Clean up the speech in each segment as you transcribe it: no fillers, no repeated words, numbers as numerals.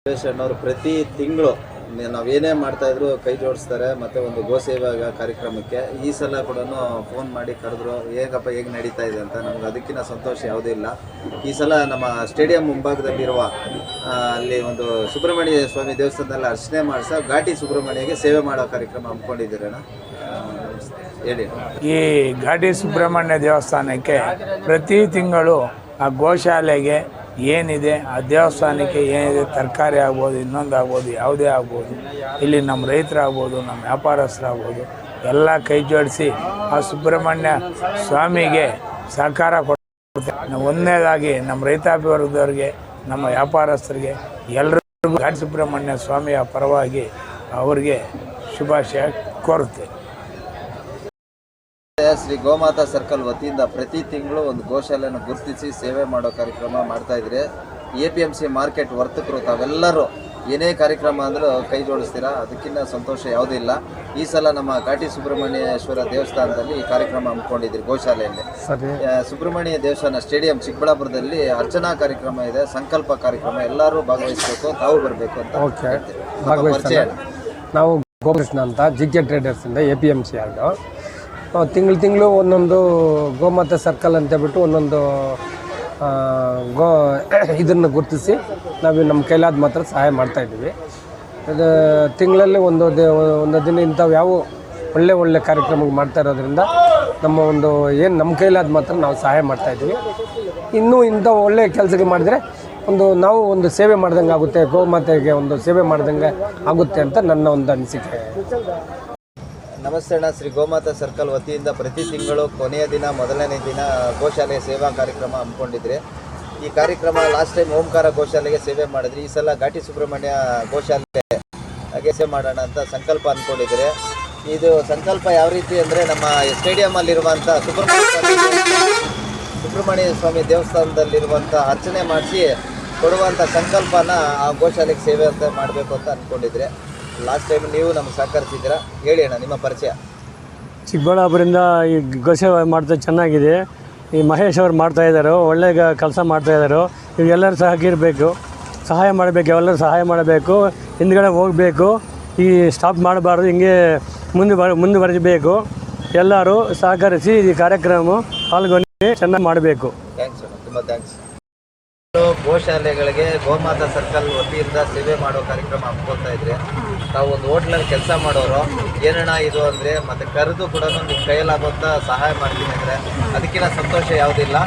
ಅಣ್ಣವರು ಪ್ರತಿ ತಿಂಗಳು ನಾವೇನೇ ಮಾಡ್ತಾ ಇದ್ರು ಕೈ ಜೋಡಿಸ್ತಾರೆ ಮತ್ತು ಒಂದು ಗೋ ಸೇವಾ ಕಾರ್ಯಕ್ರಮಕ್ಕೆ ಈ ಸಲ ಕೂಡ ಫೋನ್ ಮಾಡಿ ಕರೆದ್ರು, ಹೇಗಪ್ಪ ಹೇಗೆ ನಡೀತಾ ಇದೆ ಅಂತ. ನಮ್ಗೆ ಅದಕ್ಕಿಂತ ಸಂತೋಷ ಯಾವುದೂ ಇಲ್ಲ. ಈ ಸಲ ನಮ್ಮ ಸ್ಟೇಡಿಯಂ ಮುಂಭಾಗದಲ್ಲಿರುವ ಅಲ್ಲಿ ಒಂದು ಸುಬ್ರಹ್ಮಣ್ಯ ಸ್ವಾಮಿ ದೇವಸ್ಥಾನದಲ್ಲಿ ಅರ್ಚನೆ ಮಾಡಿಸ ಘಾಟಿ ಸುಬ್ರಹ್ಮಣ್ಯಗೆ ಸೇವೆ ಮಾಡೋ ಕಾರ್ಯಕ್ರಮ ಹಮ್ಮಿಕೊಂಡಿದ್ದೀರಣ್ಣ, ಹೇಳಿ. ಈ ಘಾಟಿ ಸುಬ್ರಹ್ಮಣ್ಯ ದೇವಸ್ಥಾನಕ್ಕೆ ಪ್ರತಿ ತಿಂಗಳು ಆ ಗೋಶಾಲೆಗೆ ಏನಿದೆ, ಆ ದೇವಸ್ಥಾನಕ್ಕೆ ಏನಿದೆ, ತರಕಾರಿ ಆಗ್ಬೋದು, ಇನ್ನೊಂದು ಆಗ್ಬೋದು, ಯಾವುದೇ ಆಗ್ಬೋದು, ಇಲ್ಲಿ ನಮ್ಮ ರೈತರಾಗ್ಬೋದು, ನಮ್ಮ ವ್ಯಾಪಾರಸ್ಥರಾಗ್ಬೋದು, ಎಲ್ಲ ಕೈ ಜೋಡಿಸಿ ಆ ಸುಬ್ರಹ್ಮಣ್ಯ ಸ್ವಾಮಿಗೆ ಸಹಕಾರ ಕೊಡ್ತಾರೆ. ಒಂದನೇದಾಗಿ ನಮ್ಮ ರೈತಾಪಿ ವರ್ಗದವ್ರಿಗೆ, ನಮ್ಮ ವ್ಯಾಪಾರಸ್ಥರಿಗೆ ಎಲ್ಲರಿಗೂ ಘಾಟಿ ಸುಬ್ರಹ್ಮಣ್ಯ ಸ್ವಾಮಿಯ ಪರವಾಗಿ ಅವರಿಗೆ ಶುಭಾಶಯ ಕೋರುತ್ತೆ. ಶ್ರೀ ಗೋಮಾತಾ ಸರ್ಕಲ್ ವತಿಯಿಂದ ಪ್ರತಿ ತಿಂಗಳು ಒಂದು ಗೋಶಾಲೆಯನ್ನು ಗುರುತಿಸಿ ಸೇವೆ ಮಾಡೋ ಕಾರ್ಯಕ್ರಮ ಮಾಡ್ತಾ ಇದ್ರೆ. APMC ಮಾರ್ಕೆಟ್ ವರ್ತಕರು ತಾವೆಲ್ಲರೂ ಏನೇ ಕಾರ್ಯಕ್ರಮ ಅಂದರೂ ಕೈ ಜೋಡಿಸ್ತೀರಾ, ಅದಕ್ಕಿಂತ ಸಂತೋಷ ಯಾವುದೂ ಇಲ್ಲ. ಈ ಸಲ ನಮ್ಮ ಘಾಟಿ ಸುಬ್ರಹ್ಮಣ್ಯೇಶ್ವರ ದೇವಸ್ಥಾನದಲ್ಲಿ ಈ ಕಾರ್ಯಕ್ರಮ ಹಮ್ಮಿಕೊಂಡಿದ್ದೀರಿ. ಗೋಶಾಲೆಯಲ್ಲಿ ಸುಬ್ರಹ್ಮಣ್ಯ ದೇವಸ್ಥಾನ ಸ್ಟೇಡಿಯಂ ಚಿಕ್ಕಬಳ್ಳಾಪುರದಲ್ಲಿ ಅರ್ಚನಾ ಕಾರ್ಯಕ್ರಮ ಇದೆ, ಸಂಕಲ್ಪ ಕಾರ್ಯಕ್ರಮ, ಎಲ್ಲರೂ ಭಾಗವಹಿಸಬೇಕು, ತಾವು ಬರಬೇಕು ಅಂತ ಪರಿಚಯ. ನಾವು ಗೋಕೃಷ್ಣ ಅಂತ GK ಟ್ರೇಡರ್ಸಿಂದ APMC ಯಾರ್ಡು ತಿಂಗಳು ಒಂದೊಂದು ಗೋಮಾತೆ ಸರ್ಕಲ್ ಅಂತೇಳ್ಬಿಟ್ಟು ಒಂದೊಂದು ಇದನ್ನು ಗುರುತಿಸಿ ನಾವು ನಮ್ಮ ಕೈಲಾದ ಮಾತ್ರ ಸಹಾಯ ಮಾಡ್ತಾಯಿದ್ದೀವಿ. ಇದು ತಿಂಗಳಲ್ಲಿ ಒಂದು ದಿನ ಇಂಥವು ಯಾವ ಒಳ್ಳೆ ಕಾರ್ಯಕ್ರಮ ಮಾಡ್ತಾ ಇರೋದ್ರಿಂದ ನಮ್ಮ ಒಂದು ಏನು ನಮ್ಮ ಕೈಲಾದ ಮಾತ್ರ ನಾವು ಸಹಾಯ ಮಾಡ್ತಾಯಿದ್ದೀವಿ. ಇನ್ನೂ ಇಂಥ ಒಳ್ಳೆಯ ಕೆಲಸಕ್ಕೆ ಮಾಡಿದರೆ ನಾವು ಒಂದು ಸೇವೆ ಮಾಡ್ದಂಗೆ ಆಗುತ್ತೆ, ಗೋಮಾತೆಗೆ ಒಂದು ಸೇವೆ ಮಾಡ್ದಂಗೆ ಆಗುತ್ತೆ ಅಂತ ನನ್ನ ಒಂದು ಅನಿಸಿಕೆ. ನಮಸ್ತೆ ಅಣ್ಣ, ಶ್ರೀ ಗೋಮಾತಾ ಸರ್ಕಲ್ ವತಿಯಿಂದ ಪ್ರತಿ ತಿಂಗಳು ಕೊನೆಯ ದಿನ ಮೊದಲನೇ ದಿನ ಗೋಶಾಲೆ ಸೇವಾ ಕಾರ್ಯಕ್ರಮ ಹಮ್ಮಿಕೊಂಡಿದ್ರೆ. ಈ ಕಾರ್ಯಕ್ರಮ ಲಾಸ್ಟ್ ಟೈಮ್ ಓಂಕಾರ ಗೋಶಾಲೆಗೆ ಸೇವೆ ಮಾಡಿದ್ರಿ, ಈ ಸಲ ಘಾಟಿ ಸುಬ್ರಹ್ಮಣ್ಯ ಗೋಶಾಲೆಗೆ ಸೇವೆ ಮಾಡೋಣ ಅಂತ ಸಂಕಲ್ಪ ಅಂದ್ಕೊಂಡಿದ್ರೆ. ಇದು ಸಂಕಲ್ಪ ಯಾವ ರೀತಿ ಅಂದರೆ, ನಮ್ಮ ಸ್ಟೇಡಿಯಮಲ್ಲಿರುವಂಥ ಸುಬ್ರಹ್ಮಣ್ಯ ಸ್ವಾಮಿ ದೇವಸ್ಥಾನದಲ್ಲಿರುವಂಥ ಅರ್ಚನೆ ಮಾಡಿಸಿ ಕೊಡುವಂಥ ಸಂಕಲ್ಪನ ಆ ಗೋಶಾಲೆಗೆ ಸೇವೆ ಅಂತ ಮಾಡಬೇಕು ಅಂತ ಅಂದ್ಕೊಂಡಿದ್ರೆ. ಲಾಸ್ಟ್ ಟೈಮ್ ನೀವು ನಮ್ಗೆ ಸಹಕರಿಸಿದ್ದೀರಾ, ಹೇಳಿ ಅಣ್ಣ ನಿಮ್ಮ ಪರಿಚಯ. ಚಿಕ್ಕಬಳ್ಳಾಪುರದಿಂದ ಈ ಗೋಸೇವೆ ಮಾಡ್ತಾ ಚೆನ್ನಾಗಿದೆ. ಈ ಮಹೇಶ್ ಅವರು ಮಾಡ್ತಾಯಿದ್ದಾರೆ, ಒಳ್ಳೆ ಕೆಲಸ ಮಾಡ್ತಾಯಿದ್ದಾರೆ. ಇವೆಲ್ಲರೂ ಸಹಕರಿಸಬೇಕು, ಸಹಾಯ ಮಾಡಬೇಕು, ಎಲ್ಲರೂ ಸಹಾಯ ಮಾಡಬೇಕು, ಹಿಂದ್ಗಡೆ ಹೋಗಬೇಕು, ಈ ಸ್ಟಾಪ್ ಮಾಡಬಾರ್ದು, ಹಿಂಗೆ ಮುಂದುವರಿಸಬೇಕು. ಎಲ್ಲರೂ ಸಹಕರಿಸಿ ಈ ಕಾರ್ಯಕ್ರಮ ಪಾಲ್ಗೊಂಡು ಚೆನ್ನಾಗಿ ಮಾಡಬೇಕು. ಥ್ಯಾಂಕ್ಸ್ ಅಣ್ಣ, ತುಂಬ ಥ್ಯಾಂಕ್ಸ್. ಗೋಶಾಲೆಗಳಿಗೆ ಗೋಮಾತಾ ಸರ್ಕಲ್ ವತಿಯಿಂದ ಸೇವೆ ಮಾಡೋ ಕಾರ್ಯಕ್ರಮ ಹಮ್ಮಿಕೊಳ್ತಾ ಇದ್ರೆ. ನಾವು ಒಂದು ಹೋಟ್ಲಲ್ಲಿ ಕೆಲಸ ಮಾಡೋರು, ಏನಣ್ಣ ಇದು ಅಂದರೆ ಮತ್ತೆ ಕರೆದು ಕೂಡ ನಿಮ್ಮ ಕೈಯಲ್ಲಾಗುವಂಥ ಸಹಾಯ ಮಾಡ್ತೀನಿ ಅಂದರೆ ಅದಕ್ಕಿಂತ ಸಂತೋಷ ಯಾವುದಿಲ್ಲ.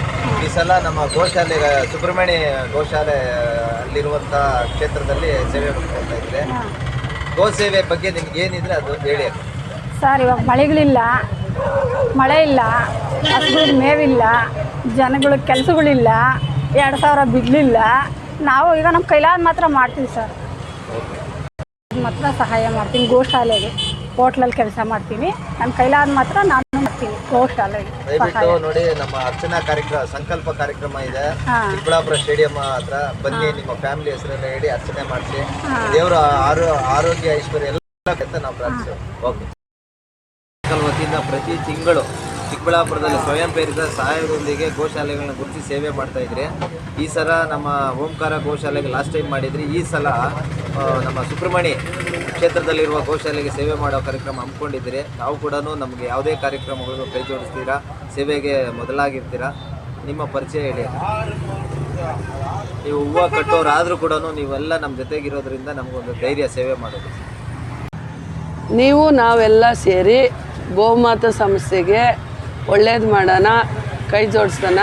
ಈ ಸಲ ನಮ್ಮ ಗೋಶಾಲೆ ಸುಬ್ರಹ್ಮಣ್ಯ ಗೋಶಾಲೆ ಅಲ್ಲಿರುವಂಥ ಕ್ಷೇತ್ರದಲ್ಲಿ ಸೇವೆ ಮಾಡ್ಕೊಳ್ತಾ ಇದ್ರೆ. ಗೋ ಸೇವೆ ಬಗ್ಗೆ ನಿಮ್ಗೆ ಏನಿದ್ರೆ ಅದು ಹೇಳಿ ಸರ್. ಇವಾಗ ಮಳೆ ಇಲ್ಲ, ಹಸುಗಳಿಗೆ ಮೇವಿಲ್ಲ, ಜನಗಳಿಗೆ ಕೆಲಸಗಳಿಲ್ಲ, 2000 ಬಿಡಲಿಲ್ಲ. ನಾವು ಈಗ ನಮ್ಮ ಕೈಲಾದ ಮಾತ್ರ ಮಾಡ್ತೀವಿ ಸರ್, ಮಾತ್ರ ಸಹಾಯ ಮಾಡ್ತೀನಿ. ಗೋಶಾಲೆಗೆ ಹೋಟ್ಲಲ್ಲಿ ಕೆಲಸ ಮಾಡ್ತೀನಿ, ನನ್ನ ಕೈಲಾದ ಮಾತ್ರ ನಾನು ಮಾಡ್ತೀನಿ ಗೋಶಾಲೆಗೆ. ನೋಡಿ, ನಮ್ಮ ಅರ್ಚನಾ ಕಾರ್ಯಕ್ರಮ ಸಂಕಲ್ಪ ಕಾರ್ಯಕ್ರಮ ಇದೆ ಚಿಕ್ಕಬಳ್ಳಾಪುರ ಸ್ಟೇಡಿಯಂ ಹತ್ರ. ಬನ್ನಿ, ನಿಮ್ಮ ಫ್ಯಾಮಿಲಿ ಹೆಸರೆಲ್ಲ ಹೇಳಿ ಅರ್ಚನೆ ಮಾಡಿಸಿ, ದೇವರ ಆರೋಗ್ಯ ಐಶ್ವರ್ಯ ಎಲ್ಲ ಅಂತ ನಾವು ಪ್ರಾರ್ಥಿಸ್ತೇವೆ. ಓಕೆ. ವತಿಯಿಂದ ಪ್ರತಿ ತಿಂಗಳು ಚಿಕ್ಕಬಳ್ಳಾಪುರದಲ್ಲಿ ಸ್ವಯಂ ಪ್ರೇರಿತ ಸಹಾಯದೊಂದಿಗೆ ಗೋಶಾಲೆಗಳನ್ನ ಗುರುತಿಸಿ ಸೇವೆ ಮಾಡ್ತಾ ಇದ್ರಿ. ಈ ಸಲ ನಮ್ಮ ಓಂಕಾರ ಗೋಶಾಲೆಗೆ ಲಾಸ್ಟ್ ಟೈಮ್ ಮಾಡಿದ್ರಿ. ಈ ಸಲ ನಮ್ಮ ಸುಬ್ರಹ್ಮಣ್ಯ ಕ್ಷೇತ್ರದಲ್ಲಿರುವ ಗೋಶಾಲೆಗೆ ಸೇವೆ ಮಾಡೋ ಕಾರ್ಯಕ್ರಮ ಹಮ್ಮಿಕೊಂಡಿದ್ದೀರಿ. ನಾವು ಕೂಡ ನಮಗೆ ಯಾವುದೇ ಕಾರ್ಯಕ್ರಮಗಳು ಕೈ ಜೋಡಿಸ್ತೀರಾ, ಸೇವೆಗೆ ಮೊದಲಾಗಿರ್ತೀರಾ. ನಿಮ್ಮ ಪರಿಚಯ ಹೇಳಿ. ನೀವು ಹೂವು ಕಟ್ಟೋರಾದರೂ ಕೂಡ ನೀವೆಲ್ಲ ನಮ್ಮ ಜೊತೆಗಿರೋದ್ರಿಂದ ನಮಗೊಂದು ಧೈರ್ಯ ಸೇವೆ ಮಾಡೋದು. ನಾವೆಲ್ಲ ಸೇರಿ ಗೋಮಾತಾ ಸಂಸ್ಥೆಗೆ ಒಳ್ಳೇದು ಮಾಡೋಣ, ಕೈ ಜೋಡಿಸೋಣ.